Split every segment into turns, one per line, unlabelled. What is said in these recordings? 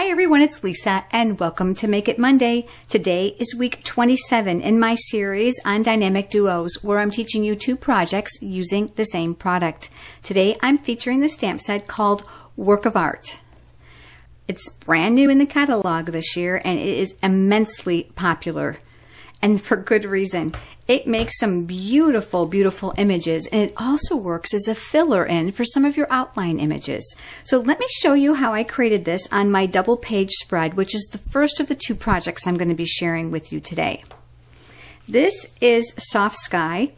Hi everyone, it's Lisa and welcome to Make It Monday. Today is week 27 in my series on dynamic duos where I'm teaching you two projects using the same product. Today I'm featuring the stamp set called Work of Art. It's brand new in the catalog this year and it is immensely popular. And for good reason. It makes some beautiful, beautiful images, and it also works as a filler in for some of your outline images. So let me show you how I created this on my double page spread, which is the first of the two projects I'm going to be sharing with you today. This is Soft Sky,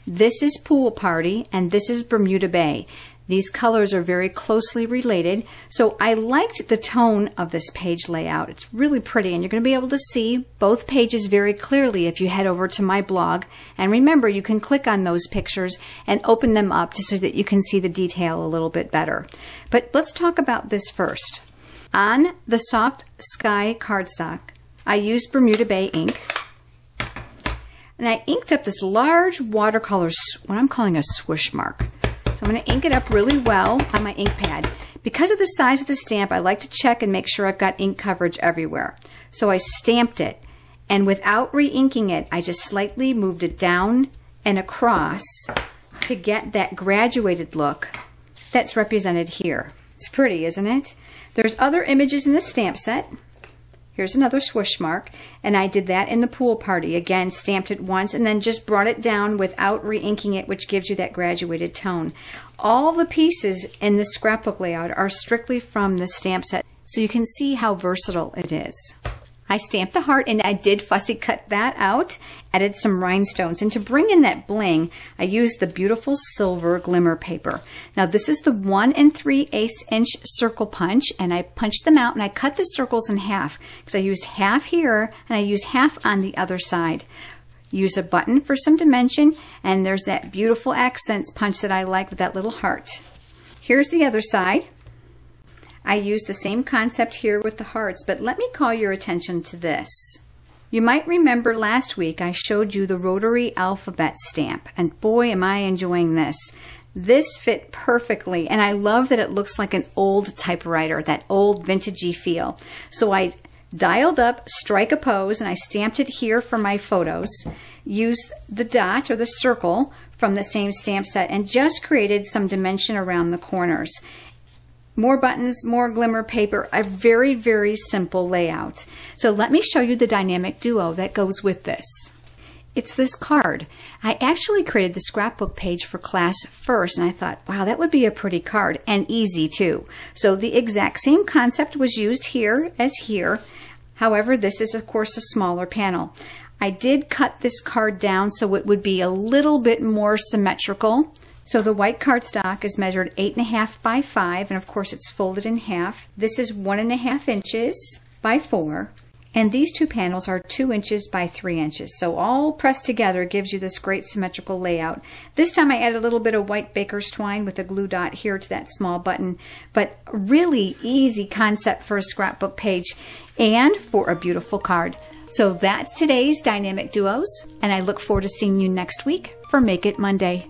this is Pool Party, and this is Bermuda Bay. These colors are very closely related, so I liked the tone of this page layout. It's really pretty, and you're going to be able to see both pages very clearly if you head over to my blog. And remember, you can click on those pictures and open them up so that you can see the detail a little bit better. But let's talk about this first. On the Soft Sky cardstock, I used Bermuda Bay ink, and I inked up this large watercolor, what I'm calling a swoosh mark. So I'm going to ink it up really well on my ink pad. Because of the size of the stamp, I like to check and make sure I've got ink coverage everywhere. So I stamped it, and without re-inking it, I just slightly moved it down and across to get that graduated look that's represented here. It's pretty, isn't it? There's other images in the stamp set. Here's another swoosh mark, and I did that in the Pool Party. Again, stamped it once and then just brought it down without re-inking it, which gives you that graduated tone. All the pieces in the scrapbook layout are strictly from the stamp set, so you can see how versatile it is. I stamped the heart and I did fussy cut that out, added some rhinestones, and to bring in that bling, I used the beautiful silver glimmer paper. Now this is the 1 3/8 inch circle punch, and I punched them out and I cut the circles in half because I used half here and I used half on the other side. Use a button for some dimension, and there's that beautiful accents punch that I like with that little heart. Here's the other side. I used the same concept here with the hearts, but let me call your attention to this. You might remember last week I showed you the rotary alphabet stamp, and boy am I enjoying this. This fit perfectly, and I love that it looks like an old typewriter, that old vintagey feel. So I dialed up Strike a Pose and I stamped it here for my photos, used the dot or the circle from the same stamp set, and just created some dimension around the corners. More buttons, more glimmer paper, a very, very simple layout. So let me show you the dynamic duo that goes with this. It's this card. I actually created the scrapbook page for class first, and I thought, wow, that would be a pretty card, and easy too. So the exact same concept was used here as here. However, this is of course a smaller panel. I did cut this card down so it would be a little bit more symmetrical. So the white cardstock is measured 8.5 by 5, and of course it's folded in half. This is 1.5 inches by 4, and these two panels are 2 inches by 3 inches. So all pressed together gives you this great symmetrical layout. This time I added a little bit of white baker's twine with a glue dot here to that small button, but really easy concept for a scrapbook page and for a beautiful card. So that's today's Dynamic Duos, and I look forward to seeing you next week for Make It Monday.